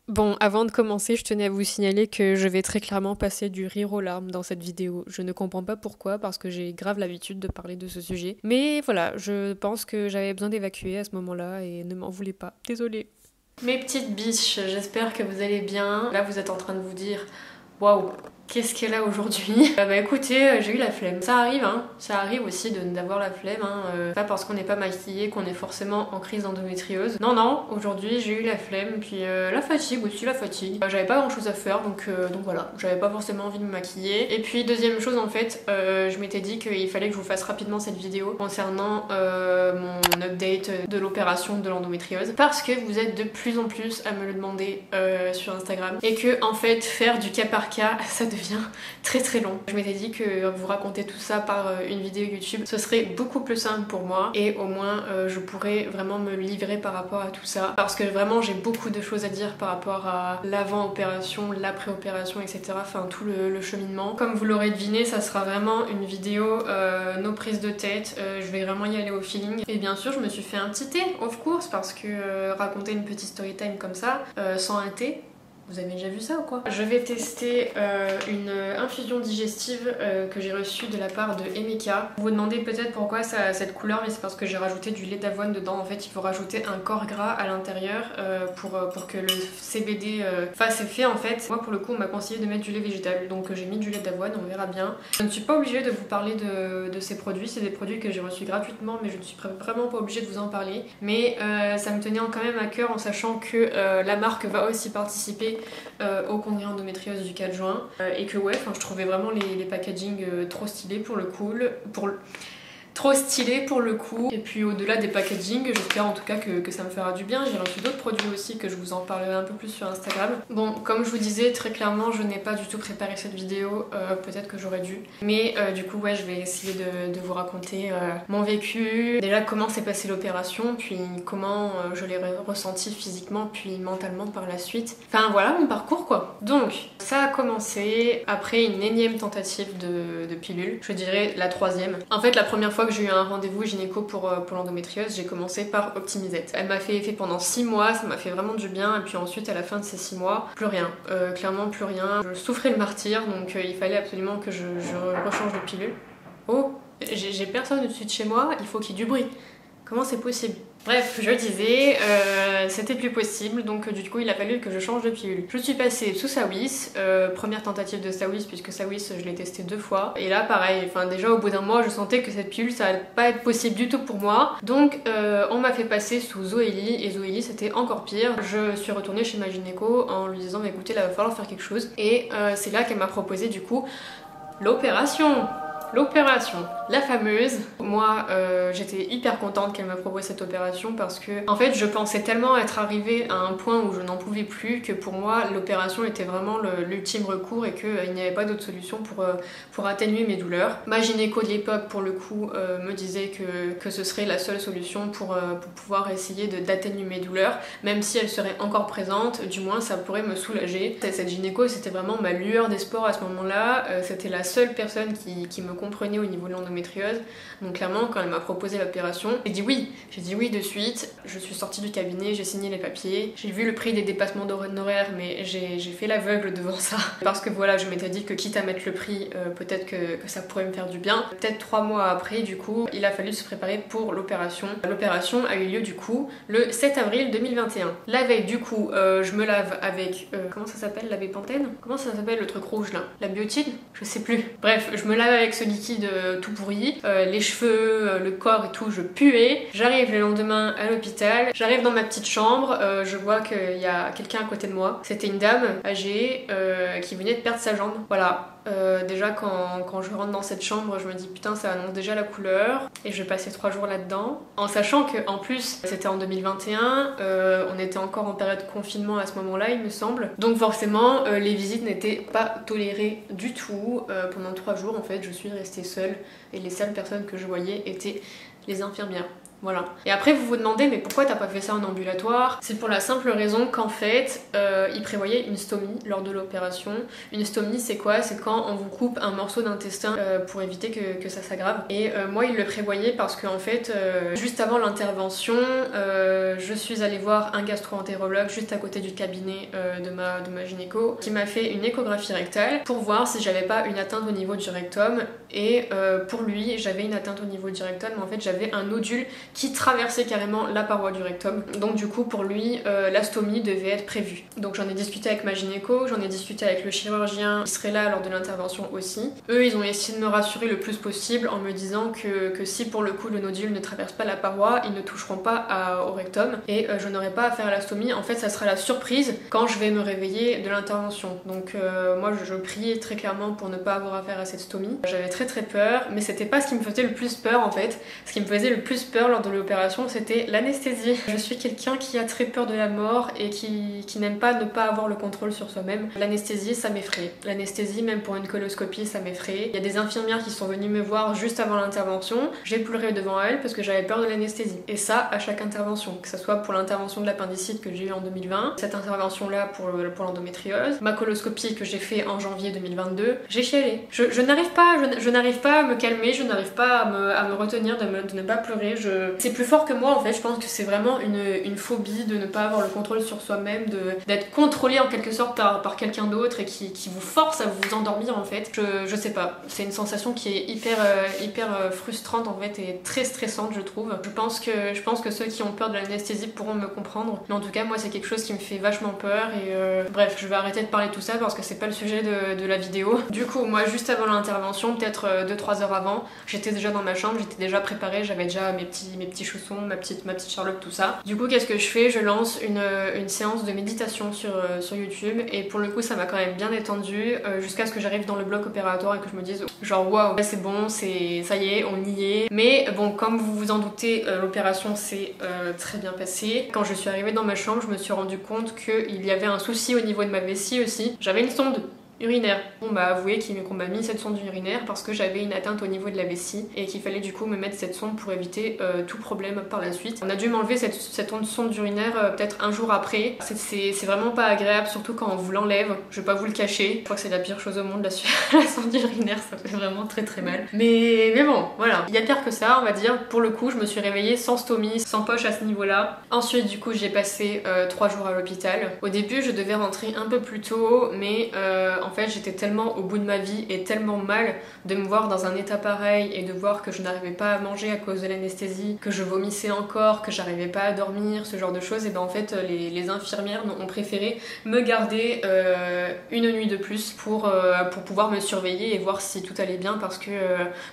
Bon, avant de commencer, je tenais à vous signaler que je vais très clairement passer du rire aux larmes dans cette vidéo. Je ne comprends pas pourquoi, parce que j'ai grave l'habitude de parler de ce sujet. Mais voilà, je pense que j'avais besoin d'évacuer à ce moment-là et ne m'en voulez pas. Désolée. Mes petites biches, j'espère que vous allez bien. Là, vous êtes en train de vous dire, waouh, qu'est-ce qu'elle a aujourd'hui? Bah écoutez, j'ai eu la flemme. Ça arrive, hein. Ça arrive aussi d'avoir la flemme, hein. Pas parce qu'on n'est pas maquillé qu'on est forcément en crise d'endométriose. Non, non, aujourd'hui j'ai eu la flemme, puis la fatigue aussi, la fatigue. J'avais pas grand chose à faire, donc voilà, j'avais pas forcément envie de me maquiller. Et puis deuxième chose, en fait, je m'étais dit qu'il fallait que je vous fasse rapidement cette vidéo concernant mon update de l'opération de l'endométriose. Parce que vous êtes de plus en plus à me le demander sur Instagram. Et que, en fait, faire du cas par cas, ça devient très très long. Je m'étais dit que vous raconter tout ça par une vidéo YouTube, ce serait beaucoup plus simple pour moi et au moins je pourrais vraiment me livrer par rapport à tout ça parce que vraiment j'ai beaucoup de choses à dire par rapport à l'avant-opération, l'après-opération, etc. Enfin tout le cheminement. Comme vous l'aurez deviné, ça sera vraiment une vidéo no prise de tête. Je vais vraiment y aller au feeling. Et bien sûr, je me suis fait un petit thé, of course, parce que raconter une petite story time comme ça, sans un thé, vous avez déjà vu ça ou quoi? Je vais tester une infusion digestive que j'ai reçue de la part de Emeka. Vous vous demandez peut-être pourquoi ça a cette couleur, mais c'est parce que j'ai rajouté du lait d'avoine dedans. En fait, il faut rajouter un corps gras à l'intérieur pour que le CBD fasse effet en fait. Moi pour le coup on m'a conseillé de mettre du lait végétal, donc j'ai mis du lait d'avoine, on verra bien. Je ne suis pas obligée de vous parler de ces produits, c'est des produits que j'ai reçus gratuitement, mais je ne suis vraiment pas obligée de vous en parler. Mais ça me tenait quand même à cœur en sachant que la marque va aussi participer au congrès endométriose du 4 juin et que ouais, je trouvais vraiment les packaging trop stylés pour le coup, trop stylé pour le coup. Et puis au-delà des packaging, j'espère en tout cas que ça me fera du bien. J'ai reçu d'autres produits aussi que je vous en parlerai un peu plus sur Instagram. Bon, comme je vous disais, très clairement, je n'ai pas du tout préparé cette vidéo. Peut-être que j'aurais dû. Mais du coup, ouais, je vais essayer de vous raconter mon vécu. Déjà, comment s'est passée l'opération, puis comment je l'ai ressenti physiquement, puis mentalement par la suite. Enfin voilà mon parcours quoi. Donc, ça a commencé après une énième tentative de pilule. Je dirais la troisième. En fait, la première fois que j'ai eu un rendez-vous gynéco pour l'endométriose, j'ai commencé par Optimisette. Elle m'a fait effet pendant 6 mois, ça m'a fait vraiment du bien, et puis ensuite à la fin de ces 6 mois, plus rien. Clairement plus rien. Je souffrais le martyre, donc il fallait absolument que je rechange de pilule. Oh, j'ai personne au-dessus de chez moi, il faut qu'il y ait du bruit. Comment c'est possible? Bref, je disais, c'était plus possible, donc du coup il a fallu que je change de pilule. Je suis passée sous Sawis, première tentative de Sawis puisque Sawis je l'ai testé 2 fois. Et là pareil, déjà au bout d'un mois je sentais que cette pilule ça allait pas être possible du tout pour moi. Donc on m'a fait passer sous Zoélie et Zoélie c'était encore pire. Je suis retournée chez ma gynéco en lui disant écoutez là il va falloir faire quelque chose. Et c'est là qu'elle m'a proposé du coup l'opération. L'opération, la fameuse. Moi, j'étais hyper contente qu'elle me propose cette opération parce que, en fait, je pensais tellement être arrivée à un point où je n'en pouvais plus que pour moi, l'opération était vraiment l'ultime recours et qu'il n'y avait pas d'autre solution pour atténuer mes douleurs. Ma gynéco de l'époque, pour le coup, me disait que ce serait la seule solution pour pouvoir essayer d'atténuer mes douleurs, même si elle serait encore présente, du moins ça pourrait me soulager. Cette gynéco, c'était vraiment ma lueur d'espoir à ce moment-là. C'était la seule personne qui me comprenait au niveau de l'endométriose. Donc clairement quand elle m'a proposé l'opération, j'ai dit oui de suite. Je suis sortie du cabinet, j'ai signé les papiers, j'ai vu le prix des dépassements d'honoraires mais j'ai fait l'aveugle devant ça parce que voilà, je m'étais dit que quitte à mettre le prix, peut-être que ça pourrait me faire du bien. Peut-être 3 mois après du coup, il a fallu se préparer pour l'opération. L'opération a eu lieu du coup le 7 avril 2021. La veille du coup, je me lave avec comment ça s'appelle, la bépantène? Comment ça s'appelle le truc rouge là? La biotine? Je sais plus. Bref, je me lave avec ce liquide tout pourri, les cheveux, le corps et tout, je puais. J'arrive le lendemain à l'hôpital, j'arrive dans ma petite chambre, je vois qu'il y a quelqu'un à côté de moi. C'était une dame âgée qui venait de perdre sa jambe. Voilà. Déjà quand je rentre dans cette chambre, je me dis putain ça annonce déjà la couleur et je vais passer 3 jours là-dedans. En sachant que en plus c'était en 2021, on était encore en période de confinement à ce moment-là il me semble. Donc forcément les visites n'étaient pas tolérées du tout. Pendant 3 jours en fait je suis restée seule et les seules personnes que je voyais étaient les infirmières. Voilà. Et après vous vous demandez mais pourquoi t'as pas fait ça en ambulatoire? C'est pour la simple raison qu'en fait ils prévoyaient une stomie lors de l'opération. Une stomie c'est quoi? C'est quand on vous coupe un morceau d'intestin pour éviter que ça s'aggrave. Et moi ils le prévoyaient parce qu'en fait juste avant l'intervention je suis allée voir un gastro-entérologue juste à côté du cabinet de ma gynéco qui m'a fait une échographie rectale pour voir si j'avais pas une atteinte au niveau du rectum. Et pour lui j'avais une atteinte au niveau du rectum mais en fait j'avais un nodule qui traversait carrément la paroi du rectum. Donc du coup pour lui la stomie devait être prévue. Donc j'en ai discuté avec ma gynéco, j'en ai discuté avec le chirurgien qui serait là lors de l'intervention aussi. Eux ils ont essayé de me rassurer le plus possible en me disant que si pour le coup le nodule ne traverse pas la paroi, ils ne toucheront pas au rectum et je n'aurai pas à faire la stomie. En fait ça sera la surprise quand je vais me réveiller de l'intervention. Donc moi je priais très clairement pour ne pas avoir affaire à cette stomie. J'avais très peur, mais c'était pas ce qui me faisait le plus peur en fait. Ce qui me faisait le plus peur lors de l'opération c'était l'anesthésie. Je suis quelqu'un qui a très peur de la mort et qui n'aime pas ne pas avoir le contrôle sur soi-même. L'anesthésie ça m'effraie. L'anesthésie même pour une coloscopie ça m'effraie. Il y a des infirmières qui sont venues me voir juste avant l'intervention. J'ai pleuré devant elles parce que j'avais peur de l'anesthésie. Et ça à chaque intervention, que ce soit pour l'intervention de l'appendicite que j'ai eu en 2020, cette intervention là pour l'endométriose, ma coloscopie que j'ai fait en janvier 2022, j'ai chialé. Je n'arrive pas à me calmer, je n'arrive pas à me retenir de ne pas pleurer. C'est plus fort que moi en fait, je pense que c'est vraiment une phobie de ne pas avoir le contrôle sur soi-même, d'être contrôlé en quelque sorte par quelqu'un d'autre et qui vous force à vous endormir en fait. Je sais pas, c'est une sensation qui est hyper frustrante en fait et très stressante je trouve. Je pense que ceux qui ont peur de l'anesthésie pourront me comprendre, mais en tout cas moi c'est quelque chose qui me fait vachement peur et bref, je vais arrêter de parler de tout ça parce que c'est pas le sujet de la vidéo. Du coup moi juste avant l'intervention, peut-être 2-3 heures avant, j'étais déjà dans ma chambre, j'étais déjà préparée, j'avais déjà mes petits chaussons, ma petite Charlotte, tout ça. Du coup qu'est-ce que je fais? Je lance une séance de méditation sur YouTube et pour le coup ça m'a quand même bien détendue jusqu'à ce que j'arrive dans le bloc opératoire et que je me dise genre waouh c'est bon, ça y est, on y est. Mais bon comme vous vous en doutez l'opération s'est très bien passée. Quand je suis arrivée dans ma chambre je me suis rendu compte qu'il y avait un souci au niveau de ma vessie aussi. J'avais une sonde urinaire. On m'a avoué qu'on m'a mis cette sonde urinaire parce que j'avais une atteinte au niveau de la vessie et qu'il fallait du coup me mettre cette sonde pour éviter tout problème par la suite. On a dû m'enlever cette sonde urinaire peut-être un jour après. C'est vraiment pas agréable, surtout quand on vous l'enlève. Je vais pas vous le cacher. Je crois que c'est la pire chose au monde, la sonde urinaire, ça fait vraiment très mal. Mais bon, voilà. Il y a pire que ça, on va dire. Pour le coup, je me suis réveillée sans stomie, sans poche à ce niveau-là. Ensuite, du coup, j'ai passé 3 jours à l'hôpital. Au début, je devais rentrer un peu plus tôt, mais en fait j'étais tellement au bout de ma vie et tellement mal de me voir dans un état pareil et de voir que je n'arrivais pas à manger à cause de l'anesthésie, que je vomissais encore, que j'arrivais pas à dormir, ce genre de choses. Et ben en fait les infirmières ont préféré me garder une nuit de plus pour pouvoir me surveiller et voir si tout allait bien parce que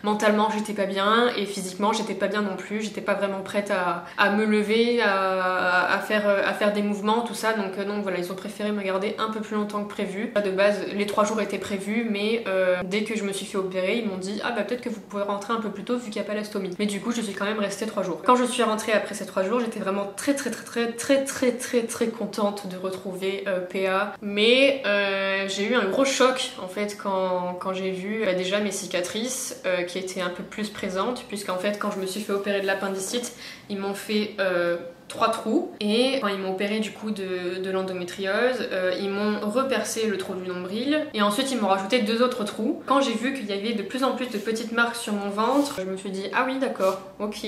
mentalement j'étais pas bien et physiquement j'étais pas bien non plus, j'étais pas vraiment prête à me lever, à faire des mouvements, tout ça. Donc voilà, ils ont préféré me garder un peu plus longtemps que prévu. De base les 3 jours étaient prévus, mais dès que je me suis fait opérer ils m'ont dit ah bah peut-être que vous pouvez rentrer un peu plus tôt vu qu'il n'y a pas la stomie. Mais du coup je suis quand même restée 3 jours. Quand je suis rentrée après ces 3 jours j'étais vraiment très contente de retrouver PA, mais j'ai eu un gros choc en fait quand j'ai vu déjà mes cicatrices qui étaient un peu plus présentes, puisqu'en fait quand je me suis fait opérer de l'appendicite ils m'ont fait 3 trous et quand ils m'ont opéré du coup de l'endométriose, ils m'ont repercé le trou du nombril et ensuite ils m'ont rajouté 2 autres trous. Quand j'ai vu qu'il y avait de plus en plus de petites marques sur mon ventre, je me suis dit ah oui d'accord, ok,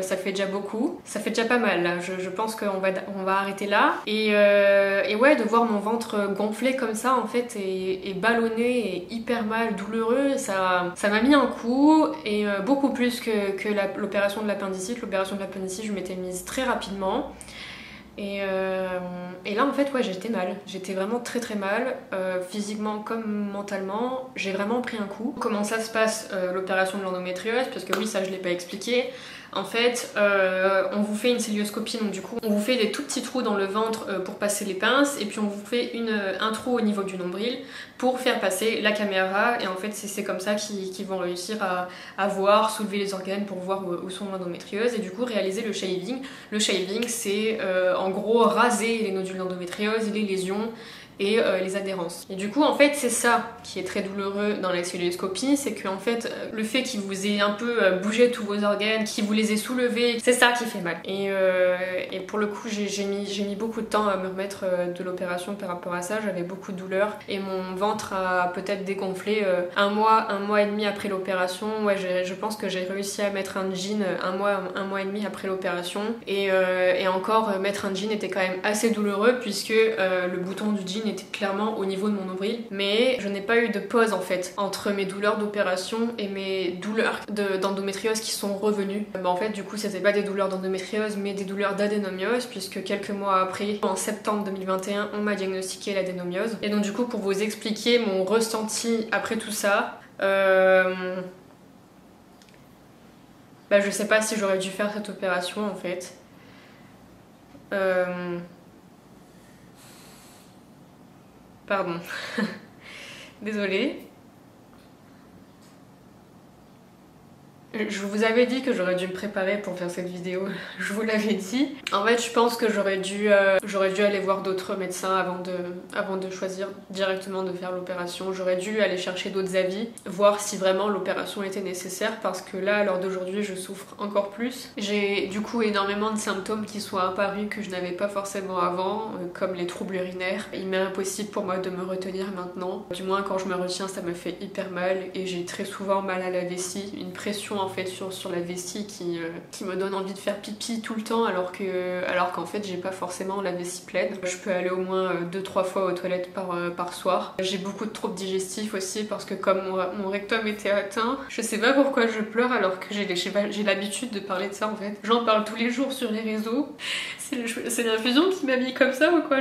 ça fait déjà beaucoup, ça fait déjà pas mal là, je pense qu'on va arrêter là et ouais, de voir mon ventre gonfler comme ça en fait et ballonné et hyper mal, douloureux, ça m'a mis un coup et beaucoup plus que l'opération de l'appendicite. L'opération de l'appendicite je m'étais mise très rapidement et là en fait ouais j'étais mal, j'étais vraiment très mal physiquement comme mentalement, j'ai vraiment pris un coup. Comment ça se passe l'opération de l'endométriose, parce que oui ça je l'ai pas expliqué. En fait, on vous fait une célioscopie, donc du coup on vous fait des tout petits trous dans le ventre pour passer les pinces et puis on vous fait un trou au niveau du nombril pour faire passer la caméra et en fait c'est comme ça qu'ils vont réussir à voir, soulever les organes pour voir où sont l'endométriose et du coup réaliser le shaving. Le shaving c'est en gros raser les nodules d'endométriose, les lésions et les adhérences. Et du coup en fait c'est ça qui est très douloureux dans la cœlioscopie, c'est que en fait le fait qu'il vous ait un peu bougé tous vos organes, qu'il vous les ait soulevés, c'est ça qui fait mal. Et pour le coup j'ai mis beaucoup de temps à me remettre de l'opération par rapport à ça, j'avais beaucoup de douleurs et mon ventre a peut-être dégonflé un mois et demi après l'opération. Ouais, je pense que j'ai réussi à mettre un jean un mois et demi après l'opération et encore mettre un jean était quand même assez douloureux puisque le bouton du jean était clairement au niveau de mon nombril, mais je n'ai pas eu de pause en fait entre mes douleurs d'opération et mes douleurs d'endométriose qui sont revenues. En fait du coup c'était pas des douleurs d'endométriose mais des douleurs d'adénomiose, puisque quelques mois après, en septembre 2021, on m'a diagnostiqué l'adénomiose. Et donc du coup pour vous expliquer mon ressenti après tout ça, je sais pas si j'aurais dû faire cette opération en fait. Pardon. Désolée. Je vous avais dit que j'aurais dû me préparer pour faire cette vidéo, je vous l'avais dit. En fait, je pense que j'aurais dû aller voir d'autres médecins avant de choisir directement de faire l'opération. J'aurais dû aller chercher d'autres avis, voir si vraiment l'opération était nécessaire, parce que là, à l'heure d'aujourd'hui, je souffre encore plus. J'ai du coup énormément de symptômes qui sont apparus que je n'avais pas forcément avant, comme les troubles urinaires. Il m'est impossible pour moi de me retenir maintenant. Du moins, quand je me retiens, ça me fait hyper mal et j'ai très souvent mal à la vessie, une pression en fait sur la vessie qui me donne envie de faire pipi tout le temps, alors qu'en fait j'ai pas forcément la vessie pleine. Je peux aller au moins 2-3 fois aux toilettes par soir. J'ai beaucoup de troubles digestifs aussi parce que comme mon rectum était atteint, je sais pas pourquoi je pleure alors que j'ai l'habitude de parler de ça en fait. J'en parle tous les jours sur les réseaux. C'est l'infusion qui m'a mis comme ça ou quoi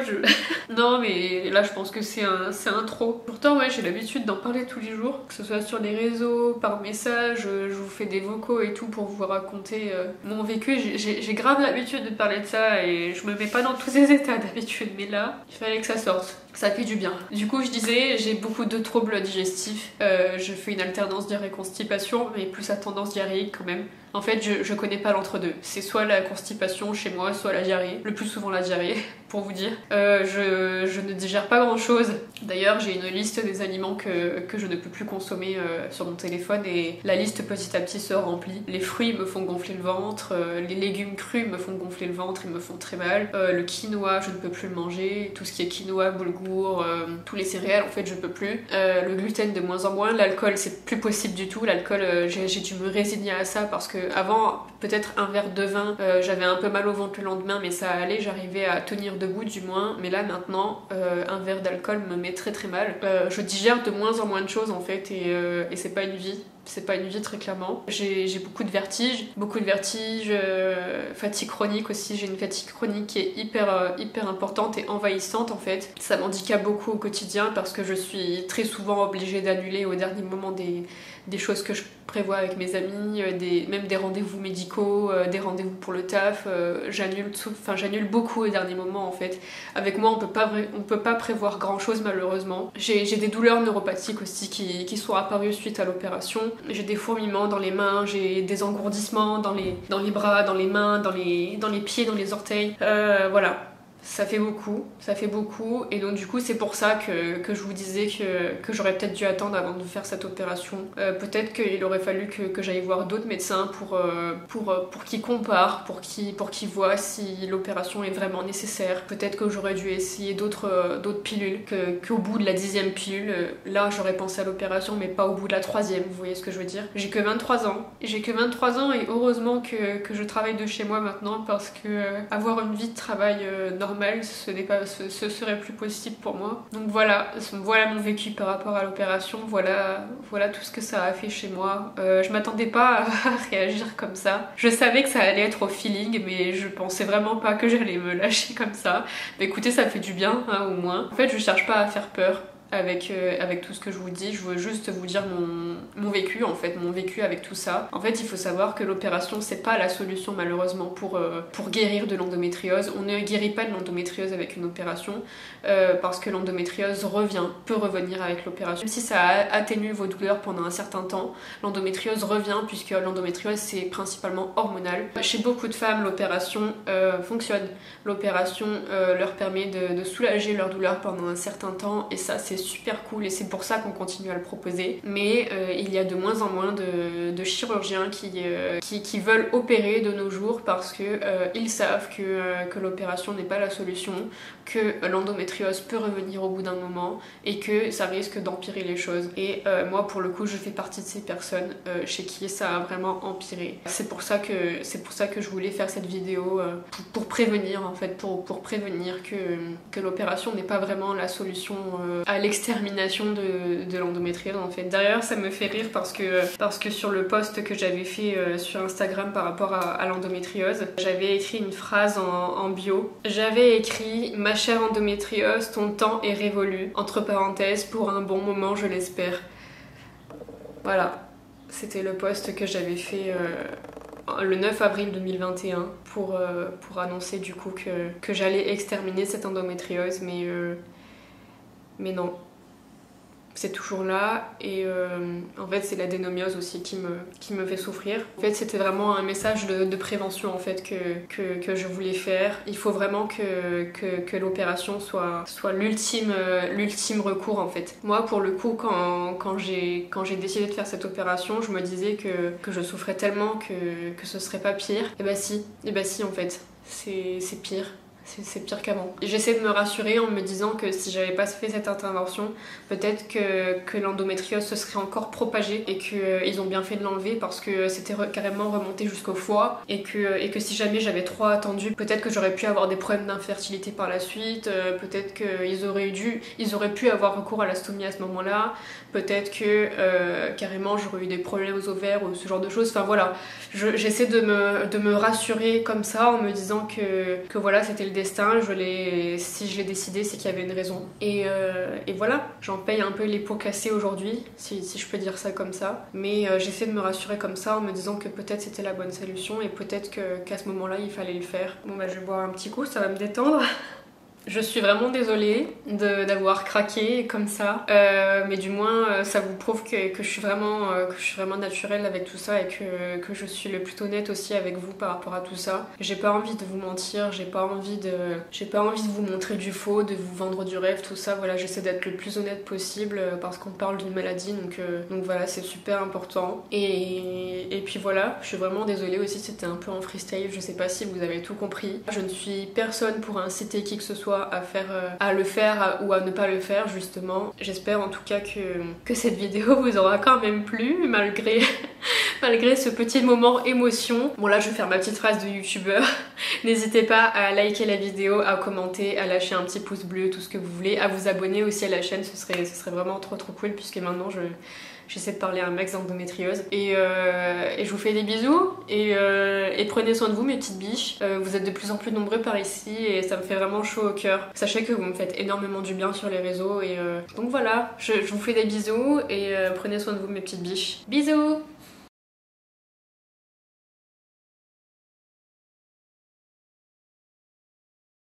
Non mais là je pense que c'est un trop. Pourtant ouais, j'ai l'habitude d'en parler tous les jours, que ce soit sur les réseaux, par message, je vous fais des vocaux et tout pour vous raconter mon vécu. J'ai grave l'habitude de parler de ça et je me mets pas dans tous ces états d'habitude, mais là il fallait que ça sorte. Ça fait du bien. Du coup je disais, j'ai beaucoup de troubles digestifs, je fais une alternance diarrhée-constipation mais plus à tendance diarrhéique quand même. En fait je connais pas l'entre-deux, c'est soit la constipation chez moi, soit la diarrhée, le plus souvent la diarrhée pour vous dire. Je ne digère pas grand chose. D'ailleurs j'ai une liste des aliments que je ne peux plus consommer sur mon téléphone et la liste petit à petit se remplit. Les fruits me font gonfler le ventre, les légumes crus me font gonfler le ventre, ils me font très mal. Le quinoa je ne peux plus le manger, tout ce qui est quinoa, boulgour, tous les céréales en fait je peux plus. Le gluten de moins en moins, l'alcool c'est plus possible du tout. L'alcool j'ai dû me résigner à ça parce que avant peut-être un verre de vin, j'avais un peu mal au ventre le lendemain mais ça allait, j'arrivais à tenir debout du moins, mais là maintenant un verre d'alcool me met très très mal. Je digère de moins en moins de choses en fait et c'est pas une vie. C'est pas une vie très clairement. J'ai beaucoup de vertiges, fatigue chronique aussi. J'ai une fatigue chronique qui est hyper importante et envahissante en fait. Ça m'handicape beaucoup au quotidien parce que je suis très souvent obligée d'annuler au dernier moment des choses que je prévois avec mes amis, même des rendez-vous médicaux, des rendez-vous pour le taf. J'annule beaucoup au dernier moment en fait. Avec moi on peut pas prévoir grand chose malheureusement. J'ai des douleurs neuropathiques aussi qui sont apparues suite à l'opération. J'ai des fourmillements dans les mains, j'ai des engourdissements dans les bras, dans les mains, dans les pieds, dans les orteils. Voilà. Ça fait beaucoup et donc du coup c'est pour ça que je vous disais que j'aurais peut-être dû attendre avant de faire cette opération. Peut-être qu'il aurait fallu que j'aille voir d'autres médecins pour qu'ils comparent, pour qu'ils voient si l'opération est vraiment nécessaire. Peut-être que j'aurais dû essayer d'autres pilules, qu'au bout de la 10e pilule, là j'aurais pensé à l'opération mais pas au bout de la 3e, vous voyez ce que je veux dire. J'ai que 23 ans et heureusement que je travaille de chez moi maintenant parce que avoir une vie de travail normale ce serait plus possible pour moi. Donc voilà mon vécu par rapport à l'opération, voilà tout ce que ça a fait chez moi. Je m'attendais pas à réagir comme ça. Je savais que ça allait être au feeling, mais je pensais vraiment pas que j'allais me lâcher comme ça. Mais écoutez, ça fait du bien, hein, au moins. En fait, je cherche pas à faire peur avec tout ce que je vous dis. Je veux juste vous dire mon vécu en fait, mon vécu avec tout ça. En fait, il faut savoir que l'opération c'est pas la solution malheureusement pour guérir de l'endométriose. On ne guérit pas de l'endométriose avec une opération parce que l'endométriose peut revenir avec l'opération. Même si ça atténue vos douleurs pendant un certain temps, l'endométriose revient puisque l'endométriose c'est principalement hormonal. Chez beaucoup de femmes, l'opération fonctionne. L'opération leur permet de soulager leurs douleurs pendant un certain temps et ça c'est super cool et c'est pour ça qu'on continue à le proposer. Mais il y a de moins en moins de chirurgiens qui veulent opérer de nos jours parce que ils savent que l'opération n'est pas la solution, que l'endométriose peut revenir au bout d'un moment et que ça risque d'empirer les choses. Et moi pour le coup je fais partie de ces personnes chez qui ça a vraiment empiré. C'est pour ça que je voulais faire cette vidéo pour prévenir en fait, pour prévenir que l'opération n'est pas vraiment la solution à l'extermination de l'endométriose en fait. D'ailleurs ça me fait rire parce que sur le post que j'avais fait sur Instagram par rapport à l'endométriose, j'avais écrit une phrase en bio. J'avais écrit: ma chère endométriose, ton temps est révolu. Entre parenthèses, pour un bon moment, je l'espère. Voilà, c'était le post que j'avais fait le 9 avril 2021 pour annoncer du coup que j'allais exterminer cette endométriose, mais non. C'est toujours là et en fait c'est l'adénomiose aussi qui me fait souffrir. En fait c'était vraiment un message de prévention en fait que je voulais faire. Il faut vraiment que l'opération soit l'ultime recours en fait. Moi pour le coup quand j'ai décidé de faire cette opération, je me disais que je souffrais tellement que ce serait pas pire. Et bah si en fait c'est pire. C'est pire qu'avant. J'essaie de me rassurer en me disant que si j'avais pas fait cette intervention, peut-être que l'endométriose se serait encore propagée et qu'ils ont bien fait de l'enlever parce que c'était carrément remonté jusqu'au foie et que si jamais j'avais trop attendu, peut-être que j'aurais pu avoir des problèmes d'infertilité par la suite, peut-être qu'ils auraient pu avoir recours à la stomie à ce moment-là, peut-être que carrément j'aurais eu des problèmes aux ovaires ou ce genre de choses. Enfin voilà, j'essaie de me rassurer comme ça en me disant que voilà, c'était le destin, si je l'ai décidé, c'est qu'il y avait une raison. Et voilà, j'en paye un peu les pots cassés aujourd'hui, si je peux dire ça comme ça. Mais j'essaie de me rassurer comme ça en me disant que peut-être c'était la bonne solution et peut-être qu'à ce moment-là, il fallait le faire. Bon bah je vais boire un petit coup, ça va me détendre. Je suis vraiment désolée d'avoir craqué comme ça, mais du moins ça vous prouve que je suis vraiment naturelle avec tout ça et que je suis le plus honnête aussi avec vous par rapport à tout ça. J'ai pas envie de vous mentir, j'ai pas envie de vous montrer du faux, de vous vendre du rêve, tout ça. Voilà, j'essaie d'être le plus honnête possible parce qu'on parle d'une maladie, donc voilà, c'est super important. Et puis voilà, je suis vraiment désolée aussi, c'était un peu en freestyle, je sais pas si vous avez tout compris. Je ne suis personne pour inciter qui que ce soit à le faire ou à ne pas le faire justement. J'espère en tout cas que cette vidéo vous aura quand même plu malgré ce petit moment émotion. Bon là je vais faire ma petite phrase de youtubeur. N'hésitez pas à liker la vidéo, à commenter, à lâcher un petit pouce bleu, tout ce que vous voulez, à vous abonner aussi à la chaîne, ce serait vraiment trop cool puisque maintenant j'essaie de parler à un max d'endométriose. Et je vous fais des bisous et prenez soin de vous mes petites biches. Vous êtes de plus en plus nombreux par ici et ça me fait vraiment chaud au cœur. Sachez que vous me faites énormément du bien sur les réseaux et donc voilà, je vous fais des bisous et prenez soin de vous mes petites biches. Bisous!